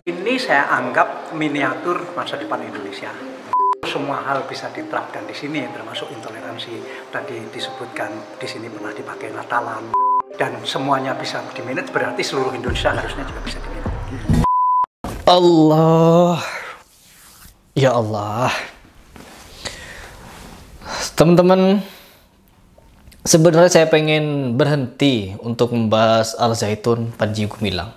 Ini saya anggap miniatur masa depan Indonesia. Semua hal bisa diterapkan di sini, termasuk intoleransi. Tadi disebutkan di sini pernah dipakai Natalan, dan semuanya bisa dimanage, berarti seluruh Indonesia harusnya juga bisa dimanage. Allah, ya Allah, teman-teman. Sebenarnya saya pengen berhenti untuk membahas Al Zaitun Panji Gumilang.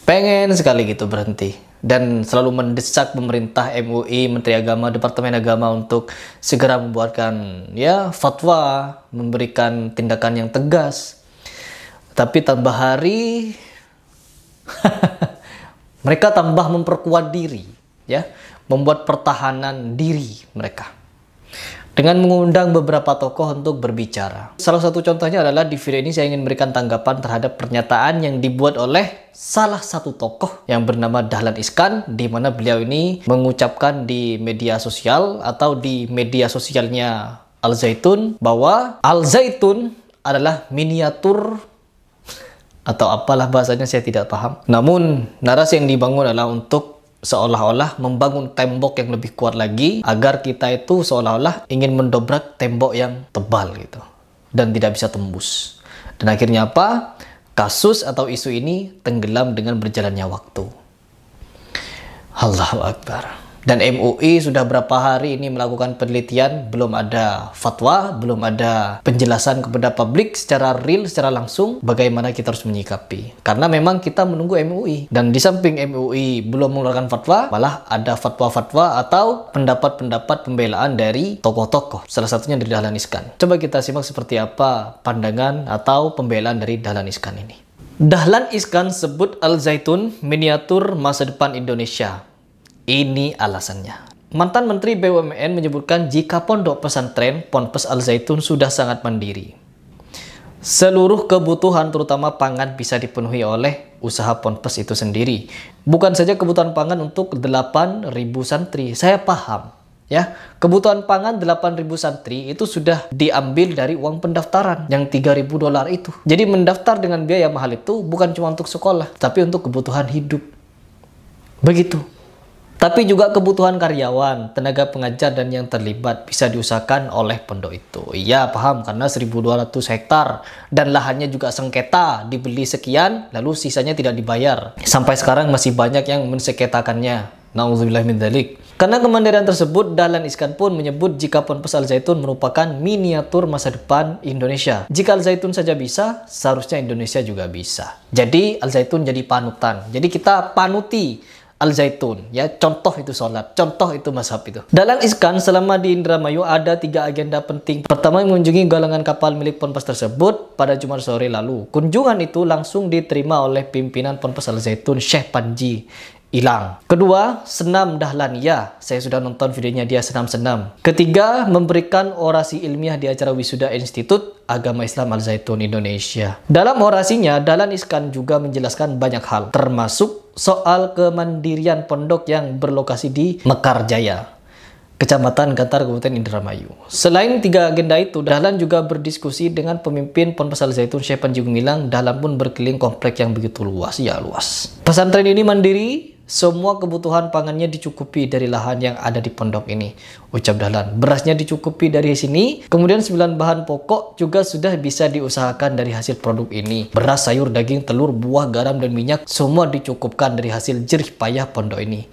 Pengen sekali gitu berhenti. Dan selalu mendesak pemerintah, MUI, Menteri Agama, Departemen Agama untuk segera membuatkan fatwa, memberikan tindakan yang tegas. Tapi tambah hari, mereka tambah memperkuat diri, membuat pertahanan diri mereka. Dengan mengundang beberapa tokoh untuk berbicara. Salah satu contohnya adalah di video ini saya ingin memberikan tanggapan terhadap pernyataan yang dibuat oleh salah satu tokoh yang bernama Dahlan Iskan, di mana beliau ini mengucapkan di media sosial atau di media sosialnya Al Zaitun bahwa Al Zaitun adalah miniatur atau apalah bahasanya, saya tidak paham. Namun narasi yang dibangun adalah untuk seolah-olah membangun tembok yang lebih kuat lagi agar kita itu seolah-olah ingin mendobrak tembok yang tebal gitu dan tidak bisa tembus. Dan akhirnya apa? Kasus atau isu ini tenggelam dengan berjalannya waktu. Allahu Akbar. Dan MUI sudah berapa hari ini melakukan penelitian, belum ada fatwa, belum ada penjelasan kepada publik secara real, secara langsung bagaimana kita harus menyikapi. Karena memang kita menunggu MUI. Dan di samping MUI belum mengeluarkan fatwa, malah ada fatwa-fatwa atau pendapat-pendapat pembelaan dari tokoh-tokoh. Salah satunya dari Dahlan Iskan. Coba kita simak seperti apa pandangan atau pembelaan dari Dahlan Iskan ini. Dahlan Iskan sebut Al Zaitun miniatur masa depan Indonesia. Ini alasannya. Mantan Menteri BUMN menyebutkan jika pondok pesantren Ponpes Al Zaitun sudah sangat mandiri. Seluruh kebutuhan terutama pangan bisa dipenuhi oleh usaha Ponpes itu sendiri. Bukan saja kebutuhan pangan untuk 8.000 santri. Saya paham. Kebutuhan pangan 8.000 santri itu sudah diambil dari uang pendaftaran yang $3.000 itu. Jadi mendaftar dengan biaya mahal itu bukan cuma untuk sekolah, tapi untuk kebutuhan hidup. Begitu. Tapi juga kebutuhan karyawan, tenaga pengajar dan yang terlibat bisa diusahakan oleh pondok itu. Iya, paham, karena 1.200 hektar dan lahannya juga sengketa, dibeli sekian lalu sisanya tidak dibayar. Sampai sekarang masih banyak yang mensengketakannya. Nauzubillah min dzalik. Karena kemandirian tersebut, Dahlan Iskan pun menyebut jika Ponpes Al Zaitun merupakan miniatur masa depan Indonesia. Jika Al Zaitun saja bisa, seharusnya Indonesia juga bisa. Jadi Al Zaitun jadi panutan. Jadi kita panuti Al Zaitun, contoh itu sholat, contoh itu mazhab itu. Dahlan Iskan selama di Indramayu ada 3 agenda penting. Pertama, mengunjungi galangan kapal milik Ponpes tersebut pada Jumat sore lalu. Kunjungan itu langsung diterima oleh pimpinan Ponpes Al Zaitun, Syekh Panji Ilang. Kedua, senam Dahlan. Saya sudah nonton videonya, dia senam-senam. Ketiga, memberikan orasi ilmiah di acara wisuda Institut Agama Islam Al Zaitun Indonesia. Dalam orasinya, Dahlan Iskan juga menjelaskan banyak hal, termasuk soal kemandirian pondok yang berlokasi di Mekarjaya, Kecamatan Gantar, Kabupaten Indramayu. Selain 3 agenda itu, Dahlan juga berdiskusi dengan pemimpin Ponpes Al Zaitun, Syekh Panji Gumilang. Dahlan pun berkeliling komplek yang begitu luas, luas. Pesantren ini mandiri, semua kebutuhan pangannya dicukupi dari lahan yang ada di pondok ini, ucap Dahlan. Berasnya dicukupi dari sini, kemudian 9 bahan pokok juga sudah bisa diusahakan dari hasil produk ini. Beras, sayur, daging, telur, buah, garam, dan minyak, semua dicukupkan dari hasil jerih payah pondok ini.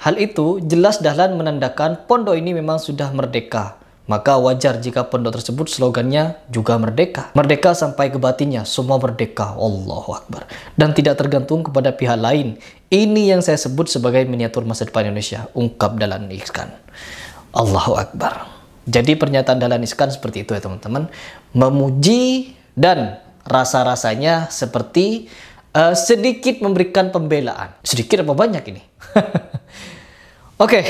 Hal itu jelas Dahlan menandakan pondok ini memang sudah merdeka. Maka wajar jika pondok tersebut slogannya juga merdeka. Merdeka sampai ke batinnya, semua merdeka. Allahu Akbar. Dan tidak tergantung kepada pihak lain. Ini yang saya sebut sebagai miniatur masa depan Indonesia, ungkap Dahlan Iskan. Allahu Akbar. Jadi pernyataan Dahlan Iskan seperti itu ya teman-teman. Memuji dan rasa-rasanya seperti sedikit memberikan pembelaan. Sedikit apa banyak ini? Oke,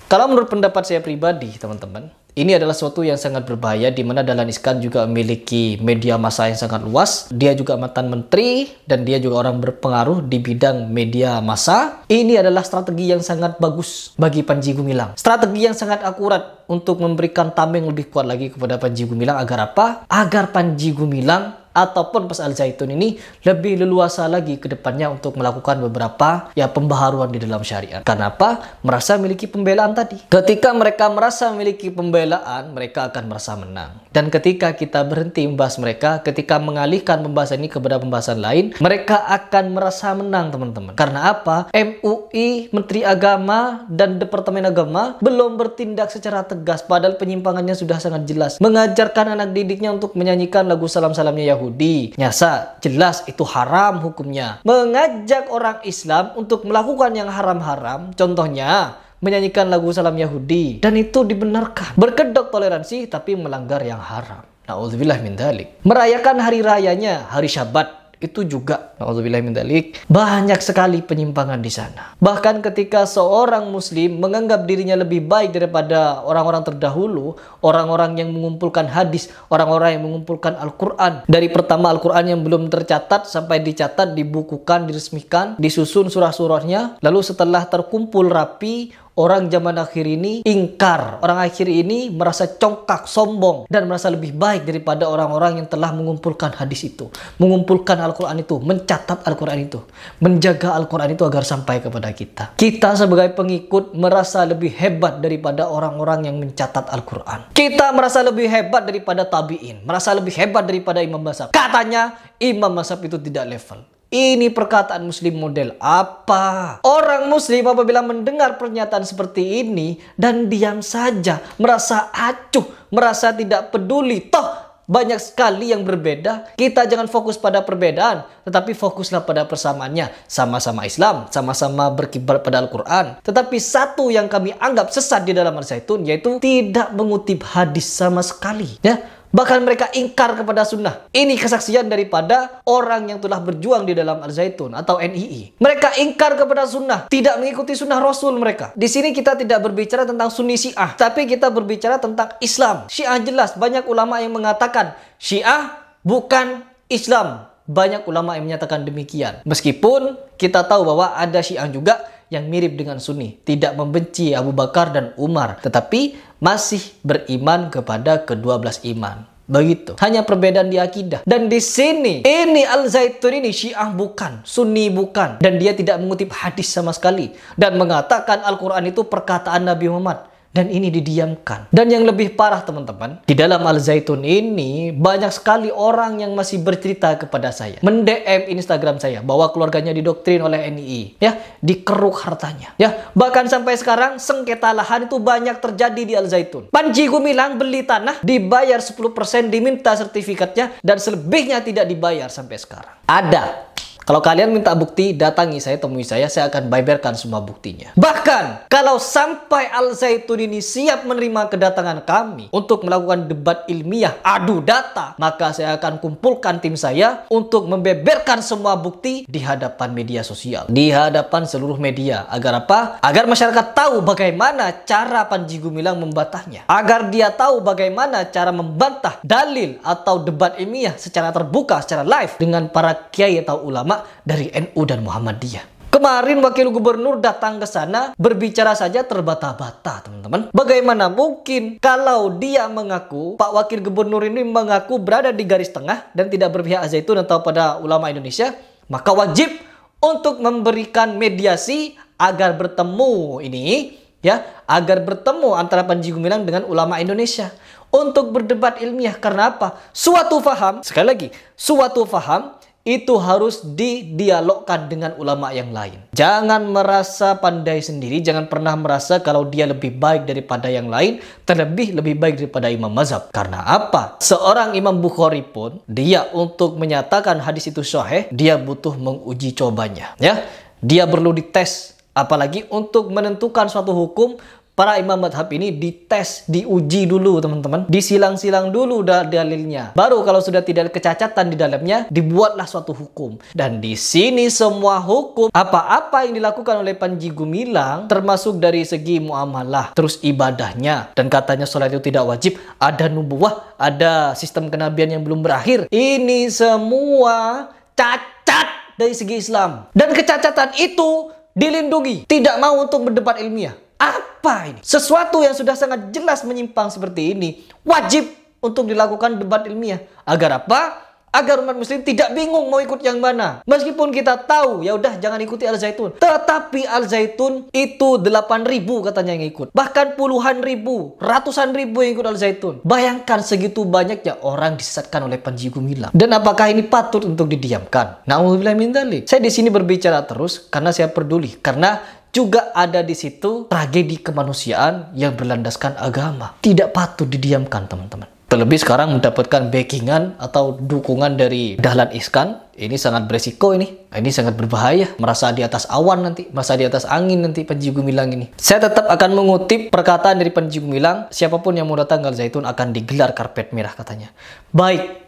kalau menurut pendapat saya pribadi teman-teman, ini adalah suatu yang sangat berbahaya, di mana Dahlan Iskan juga memiliki media massa yang sangat luas. Dia juga mantan menteri dan dia juga orang berpengaruh di bidang media massa. Ini adalah strategi yang sangat bagus bagi Panji Gumilang. Strategi yang sangat akurat untuk memberikan tameng lebih kuat lagi kepada Panji Gumilang. Agar apa? Agar Panji Gumilang ataupun Pas Al Zaitun ini lebih leluasa lagi ke depannya untuk melakukan beberapa pembaharuan di dalam syariat. Kenapa? Merasa memiliki pembelaan tadi. Ketika mereka merasa memiliki pembelaan, mereka akan merasa menang. Dan ketika kita berhenti membahas mereka, ketika mengalihkan pembahasan ini kepada pembahasan lain, mereka akan merasa menang, teman-teman. Karena apa? MUI, Menteri Agama, dan Departemen Agama belum bertindak secara tegas, padahal penyimpangannya sudah sangat jelas. Mengajarkan anak didiknya untuk menyanyikan lagu salam-salamnya Yahudi. Nyasa, jelas itu haram hukumnya. Mengajak orang Islam untuk melakukan yang haram-haram, contohnya menyanyikan lagu salam Yahudi, dan itu dibenarkan. Berkedok toleransi tapi melanggar yang haram. Na'udzubillah min dzalik. Merayakan hari rayanya, hari Syabat, itu juga na'udzubillah min dzalik, banyak sekali penyimpangan di sana. Bahkan ketika seorang muslim menganggap dirinya lebih baik daripada orang-orang terdahulu, orang-orang yang mengumpulkan hadis, orang-orang yang mengumpulkan Al-Quran, dari pertama Al-Quran yang belum tercatat sampai dicatat, dibukukan, diresmikan, disusun surah-surahnya, lalu setelah terkumpul rapi, orang zaman akhir ini ingkar. Orang akhir ini merasa congkak, sombong, dan merasa lebih baik daripada orang-orang yang telah mengumpulkan hadis itu, mengumpulkan Al-Quran itu, mencatat Al-Quran itu, menjaga Al-Quran itu agar sampai kepada kita. Kita sebagai pengikut merasa lebih hebat daripada orang-orang yang mencatat Al-Quran. Kita merasa lebih hebat daripada tabi'in, merasa lebih hebat daripada Imam Mazhab. Katanya Imam Mazhab itu tidak level. Ini perkataan muslim model apa? Orang muslim apabila mendengar pernyataan seperti ini dan diam saja, merasa acuh, merasa tidak peduli, toh banyak sekali yang berbeda. Kita jangan fokus pada perbedaan, tetapi fokuslah pada persamaannya. Sama-sama Islam, sama-sama berkiblat pada Al-Quran. Tetapi satu yang kami anggap sesat di dalam Al-Zaitun, yaitu tidak mengutip hadis sama sekali, ya. Bahkan mereka ingkar kepada sunnah. Ini kesaksian daripada orang yang telah berjuang di dalam Al-Zaitun atau NII. Mereka ingkar kepada sunnah, tidak mengikuti sunnah Rasul mereka. Di sini kita tidak berbicara tentang Sunni Syiah, tapi kita berbicara tentang Islam. Syiah jelas, banyak ulama yang mengatakan Syiah bukan Islam. Banyak ulama yang menyatakan demikian. Meskipun kita tahu bahwa ada Syiah juga yang mirip dengan Sunni, tidak membenci Abu Bakar dan Umar, tetapi masih beriman kepada ke-12 iman. Begitu. Hanya perbedaan di akidah. Dan di sini, ini Al-Zaitun ini Syiah bukan, Sunni bukan, dan dia tidak mengutip hadis sama sekali dan mengatakan Al-Quran itu perkataan Nabi Muhammad. Dan ini didiamkan. Dan yang lebih parah, teman-teman, di dalam Al-Zaitun ini banyak sekali orang yang masih bercerita kepada saya, mend-DM Instagram saya bahwa keluarganya didoktrin oleh NII, ya, dikeruk hartanya, ya. Bahkan sampai sekarang sengketa lahan itu banyak terjadi di Al-Zaitun. Panji Gumilang beli tanah, dibayar 10%, diminta sertifikatnya, dan selebihnya tidak dibayar sampai sekarang. Ada. Kalau kalian minta bukti, datangi saya, temui saya akan beberkan semua buktinya. Bahkan, kalau sampai Al-Zaitun ini siap menerima kedatangan kami untuk melakukan debat ilmiah, adu data, maka saya akan kumpulkan tim saya untuk membeberkan semua bukti di hadapan media sosial, di hadapan seluruh media. Agar apa? Agar masyarakat tahu bagaimana cara Panji Gumilang membantahnya. Agar dia tahu bagaimana cara membantah dalil atau debat ilmiah secara terbuka, secara live dengan para kiai atau ulama dari NU dan Muhammadiyah. Kemarin wakil gubernur datang ke sana, berbicara saja terbata-bata, teman-teman. Bagaimana mungkin kalau dia mengaku, Pak Wakil Gubernur ini mengaku berada di garis tengah dan tidak berpihak Al-Zaitun atau pada ulama Indonesia, maka wajib untuk memberikan mediasi agar bertemu ini, ya, agar bertemu antara Panji Gumilang dengan ulama Indonesia untuk berdebat ilmiah. Karena apa? Suatu faham, sekali lagi, suatu faham itu harus didialogkan dengan ulama yang lain. Jangan merasa pandai sendiri, jangan pernah merasa kalau dia lebih baik daripada yang lain, terlebih lebih baik daripada Imam Mazhab. Karena apa? Seorang Imam Bukhari pun, dia untuk menyatakan hadis itu sahih, dia butuh menguji cobanya, ya. Dia perlu dites, apalagi untuk menentukan suatu hukum. Para imam madhab ini dites, diuji dulu, teman-teman. Disilang-silang dulu dalilnya. Baru kalau sudah tidak ada kecacatan di dalamnya, dibuatlah suatu hukum. Dan di sini semua hukum, apa-apa yang dilakukan oleh Panji Gumilang, termasuk dari segi muamalah, terus ibadahnya, dan katanya sholat itu tidak wajib, ada nubuwah, ada sistem kenabian yang belum berakhir. Ini semua cacat dari segi Islam. Dan kecacatan itu dilindungi. Tidak mau untuk berdebat ilmiah. Apa ini? Sesuatu yang sudah sangat jelas menyimpang seperti ini wajib untuk dilakukan debat ilmiah. Agar apa? agar umat muslim tidak bingung mau ikut yang mana. Meskipun kita tahu, ya udah jangan ikuti Al Zaitun. Tetapi Al Zaitun itu 8.000 katanya yang ikut. Bahkan puluhan ribu, ratusan ribu yang ikut Al Zaitun. Bayangkan segitu banyaknya orang disesatkan oleh Panji Gumilang. Dan apakah ini patut untuk didiamkan? Na'udzubillah min dzalik. Saya di sini berbicara terus karena saya peduli. Karena juga ada di situ tragedi kemanusiaan yang berlandaskan agama. Tidak patut didiamkan, teman-teman. Terlebih sekarang mendapatkan backingan atau dukungan dari Dahlan Iskan. Ini sangat beresiko ini. Ini sangat berbahaya. Merasa di atas awan nanti. Merasa di atas angin nanti Panji Gumilang ini. Saya tetap akan mengutip perkataan dari Panji Gumilang. Siapapun yang mau datang ke Al Zaitun akan digelar karpet merah katanya. Baik.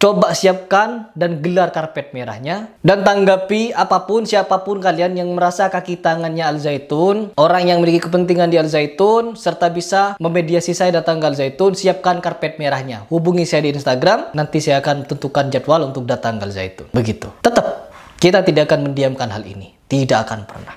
Coba siapkan dan gelar karpet merahnya. Dan tanggapi apapun, siapapun kalian yang merasa kaki tangannya Al Zaitun, orang yang memiliki kepentingan di Al Zaitun, serta bisa memediasi saya datang ke Al Zaitun, siapkan karpet merahnya. Hubungi saya di Instagram, nanti saya akan tentukan jadwal untuk datang ke Al Zaitun. Begitu. Tetap, kita tidak akan mendiamkan hal ini. Tidak akan pernah.